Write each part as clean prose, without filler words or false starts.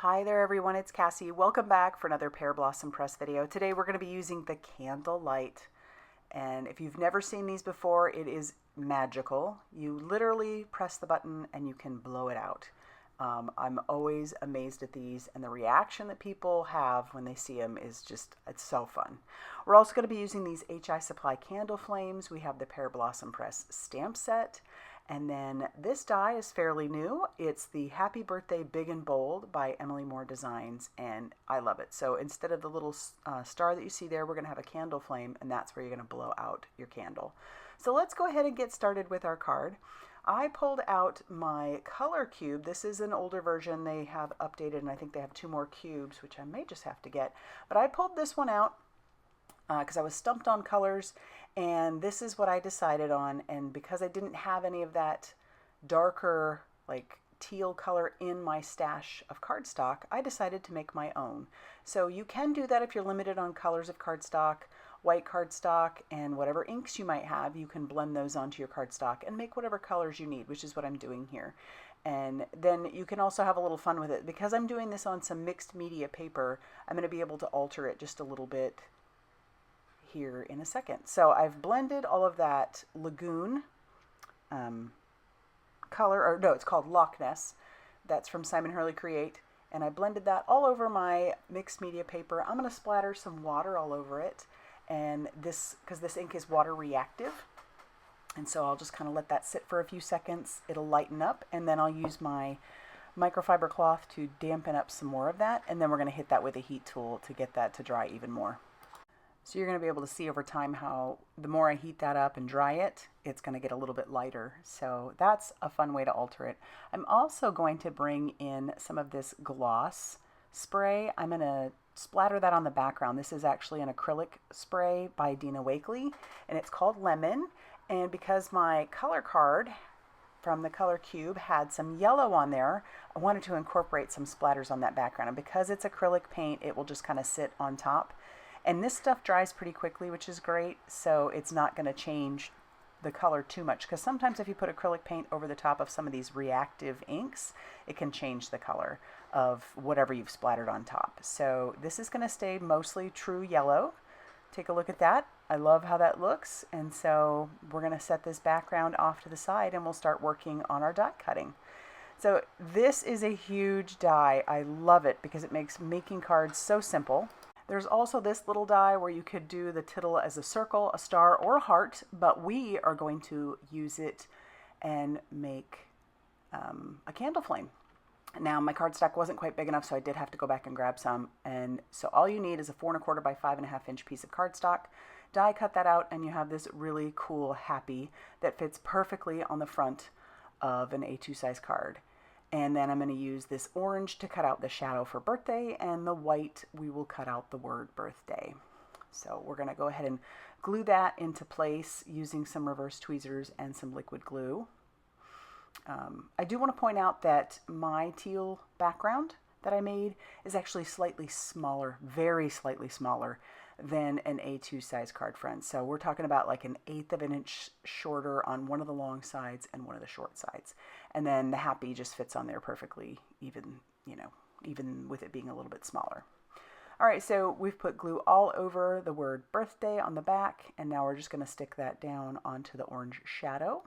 Hi there everyone, it's Cassie. Welcome back for another Pearblossom Press video. Today we're going to be using the candle light. And if you've never seen these before, it is magical. You literally press the button and you can blow it out. I'm always amazed at these, and the reaction that people have when they see them is just, it's so fun. We're also going to be using these HI Supply candle flames. We have the Pearblossom Press stamp set. And then this die is fairly new. It's the Happy Birthday Big and Bold by Emily Moore Designs, and I love it. So instead of the little star that you see there, we're going to have a candle flame, and that's where you're going to blow out your candle. So let's go ahead and get started with our card. I pulled out my color cube. This is an older version. They have updated, and I think they have 2 more cubes, which I may just have to get. But I pulled this one out because I was stumped on colors, and this is what I decided on. And because I didn't have any of that darker, like teal color in my stash of cardstock, I decided to make my own. So you can do that if you're limited on colors of cardstock. White cardstock and whatever inks you might have, you can blend those onto your cardstock and make whatever colors you need, which is what I'm doing here. And then you can also have a little fun with it. Because I'm doing this on some mixed media paper, I'm going to be able to alter it just a little bit here in a second. So I've blended all of that Lagoon color, or no, it's called Loch Ness. That's from Simon Hurley Create. And I blended that all over my mixed media paper. I'm going to splatter some water all over it. And this, because this ink is water reactive, and so I'll just kind of let that sit for a few seconds. It'll lighten up, and then I'll use my microfiber cloth to dampen up some more of that, and then we're going to hit that with a heat tool to get that to dry even more. So you're going to be able to see over time how the more I heat that up and dry it, it's going to get a little bit lighter. So that's a fun way to alter it. I'm also going to bring in some of this gloss spray. I'm going to splatter that on the background. This is actually an acrylic spray by Dina Wakley, and it's called Lemon. And because my color card from the color cube had some yellow on there, I wanted to incorporate some splatters on that background. And because it's acrylic paint, it will just kind of sit on top. And this stuff dries pretty quickly, which is great, so it's not going to change the color too much, because sometimes if you put acrylic paint over the top of some of these reactive inks, it can change the color of whatever you've splattered on top. So this is going to stay mostly true yellow. Take a look at that. I love how that looks, and so we're going to set this background off to the side and we'll start working on our die cutting. So this is a huge die. I love it because it makes making cards so simple. There's also this little die where you could do the tittle as a circle, a star, or a heart, but we are going to use it and make a candle flame. Now my cardstock wasn't quite big enough, so I did have to go back and grab some. And so all you need is a 4 1/4 by 5 1/2 inch piece of cardstock. Die cut that out, and you have this really cool happy that fits perfectly on the front of an A2 size card. And then I'm going to use this orange to cut out the shadow for birthday, and the white we will cut out the word birthday. So we're going to go ahead and glue that into place using some reverse tweezers and some liquid glue. I do want to point out that my teal background that I made is actually slightly smaller, very slightly smaller than an A2 size card front. So we're talking about like 1/8 of an inch shorter on one of the long sides and one of the short sides. And then the happy just fits on there perfectly, even, you know, even with it being a little bit smaller. All right, so we've put glue all over the word birthday on the back, and now we're just going to stick that down onto the orange shadow.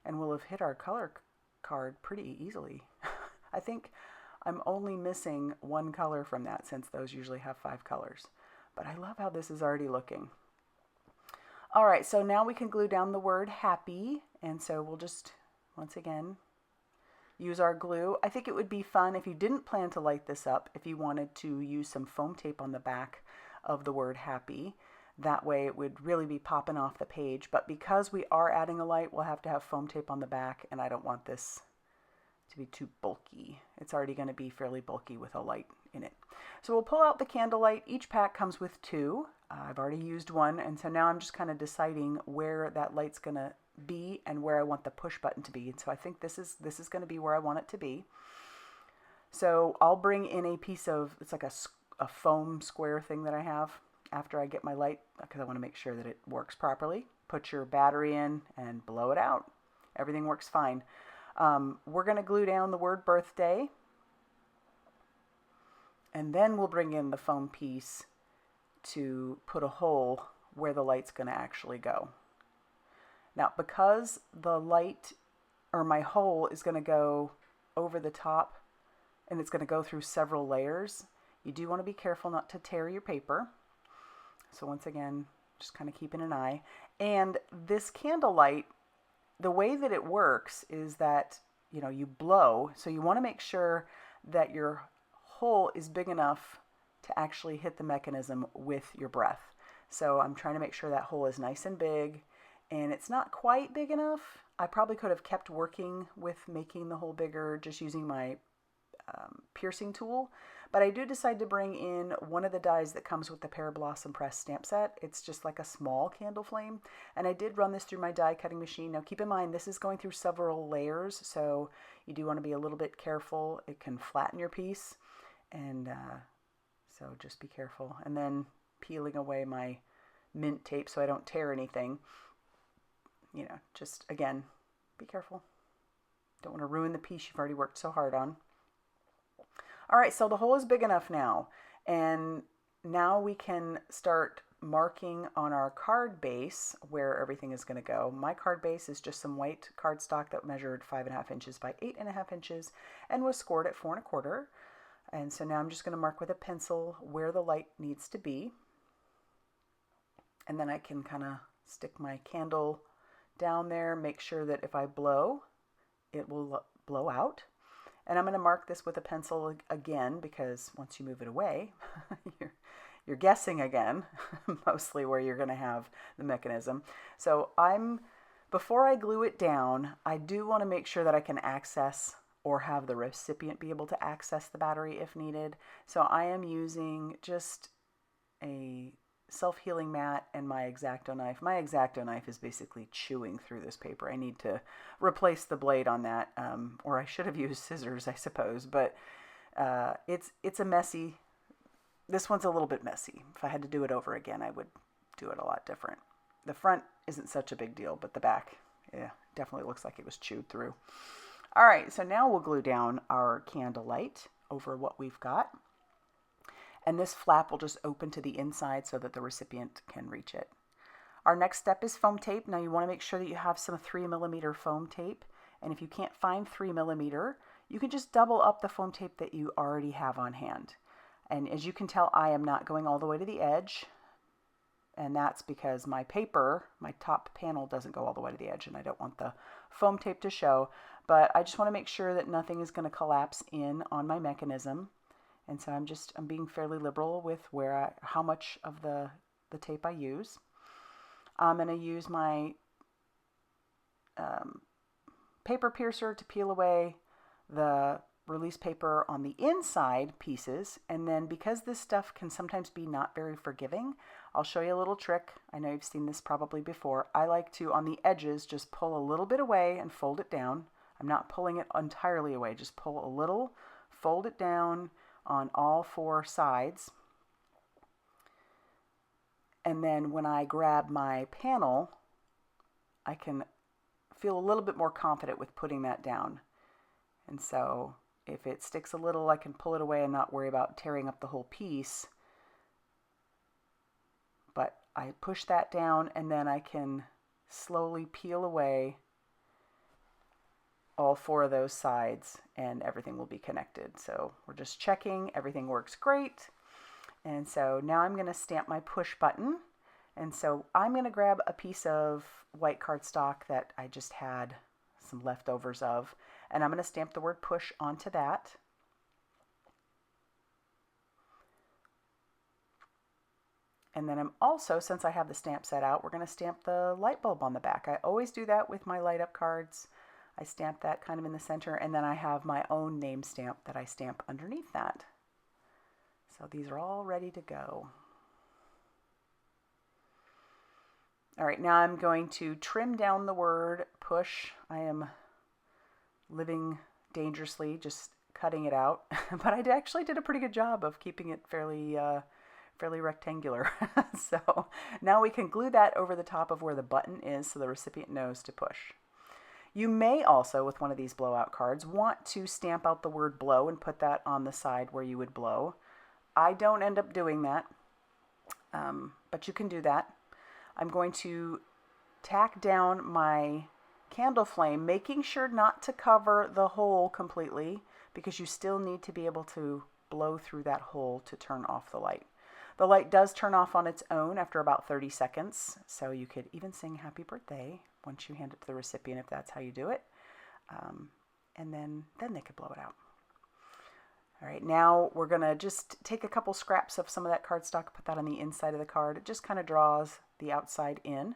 And we'll have hit our color card pretty easily. I think I'm only missing 1 color from that, since those usually have 5 colors. But I love how this is already looking. All right, so now we can glue down the word happy. And so we'll just, once again, use our glue. I think it would be fun if you didn't plan to light this up, if you wanted to use some foam tape on the back of the word happy. That way it would really be popping off the page. But because we are adding a light, we'll have to have foam tape on the back, and I don't want this to be too bulky. It's already going to be fairly bulky with a light in it. So we'll pull out the candle light. Each pack comes with 2. I've already used 1, and so now I'm just kind of deciding where that light's going to be and where I want the push button to be. And so I think this is going to be where I want it to be. So I'll bring in a piece of, it's like a foam square thing that I have after I get my light, because I want to make sure that it works properly. Put your battery in and blow it out. Everything works fine. We're going to glue down the word birthday. And then we'll bring in the foam piece to put a hole where the light's going to actually go. Now, because the light, or my hole, is going to go over the top and it's going to go through several layers, you do want to be careful not to tear your paper. So once again, just kind of keeping an eye. And this candlelight, the way that it works is that, you know, you blow. So you want to make sure that your hole is big enough to actually hit the mechanism with your breath. So I'm trying to make sure that hole is nice and big, and it's not quite big enough. I probably could have kept working with making the hole bigger just using my piercing tool, but I do decide to bring in one of the dies that comes with the Pearblossom press stamp set. It's just like a small candle flame, and I did run this through my die cutting machine. Now keep in mind, this is going through several layers, so you do want to be a little bit careful. It can flatten your piece, and so just be careful. And then peeling away my mint tape so I don't tear anything. You know, just again, be careful. Don't want to ruin the piece you've already worked so hard on. All right, so the hole is big enough now, and now we can start marking on our card base where everything is going to go. My card base is just some white cardstock that measured 5.5 inches by 8.5 inches and was scored at 4 1/4. And so now I'm just going to mark with a pencil where the light needs to be. And then I can kind of stick my candle down there, make sure that if I blow, it will blow out. And I'm going to mark this with a pencil again, because once you move it away, you're guessing again, mostly where you're going to have the mechanism. So before I glue it down, I do want to make sure that I can access or have the recipient be able to access the battery if needed. So I am using just a self-healing mat and my X-Acto knife. My X-Acto knife is basically chewing through this paper. I need to replace the blade on that, or I should have used scissors, I suppose, but it's a messy, this one's a little bit messy. If I had to do it over again, I would do it a lot different. The front isn't such a big deal, but the back, yeah, definitely looks like it was chewed through. All right, so now we'll glue down our candlelight over what we've got. And this flap will just open to the inside so that the recipient can reach it. Our next step is foam tape. Now you want to make sure that you have some 3mm foam tape. And if you can't find 3mm, you can just double up the foam tape that you already have on hand. And as you can tell, I am not going all the way to the edge. And that's because my paper, my top panel, doesn't go all the way to the edge, and I don't want the foam tape to show. But I just want to make sure that nothing is going to collapse in on my mechanism. And so I'm being fairly liberal with how much of the tape I use. I'm going to use my paper piercer to peel away the release paper on the inside pieces. And then because this stuff can sometimes be not very forgiving, I'll show you a little trick. I know you've seen this probably before. I like to, on the edges, just pull a little bit away and fold it down. I'm not pulling it entirely away, just pull a little, fold it down on all 4 sides. And then when I grab my panel, I can feel a little bit more confident with putting that down. And so if it sticks a little, I can pull it away and not worry about tearing up the whole piece. But I push that down, and then I can slowly peel away all 4 of those sides, and everything will be connected. So we're just checking, everything works great. And so now I'm going to stamp my push button. And so I'm going to grab a piece of white cardstock that I just had some leftovers of, and I'm going to stamp the word push onto that. And then I'm also, since I have the stamp set out, we're going to stamp the light bulb on the back. I always do that with my light up cards. I stamp that kind of in the center, and then I have my own name stamp that I stamp underneath that. So these are all ready to go. All right, now I'm going to trim down the word push. I am living dangerously, just cutting it out. But I actually did a pretty good job of keeping it fairly rectangular. So now we can glue that over the top of where the button is so the recipient knows to push. You may also, with one of these blowout cards, want to stamp out the word blow and put that on the side where you would blow. I don't end up doing that, but you can do that. I'm going to tack down my candle flame, making sure not to cover the hole completely, because you still need to be able to blow through that hole to turn off the light. The light does turn off on its own after about 30 seconds, so you could even sing happy birthday once you hand it to the recipient if that's how you do it, and then they could blow it out. All right, now we're going to just take a couple scraps of some of that cardstock, put that on the inside of the card. It just kind of draws the outside in,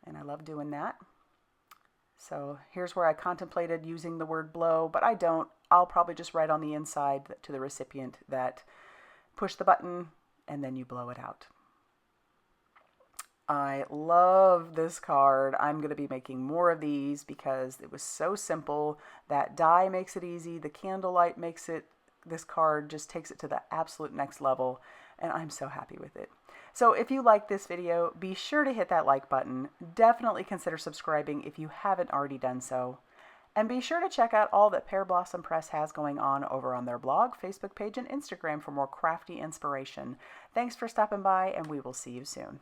and I love doing that. So here's where I contemplated using the word blow, but I don't. I'll probably just write on the inside to the recipient that push the button and then you blow it out. I love this card. I'm going to be making more of these because it was so simple. That die makes it easy. The candlelight makes it, this card just takes it to the absolute next level, and I'm so happy with it. So if you like this video, be sure to hit that like button. Definitely consider subscribing if you haven't already done so. And be sure to check out all that Pearblossom Press has going on over on their blog, Facebook page, and Instagram for more crafty inspiration. Thanks for stopping by, and we will see you soon.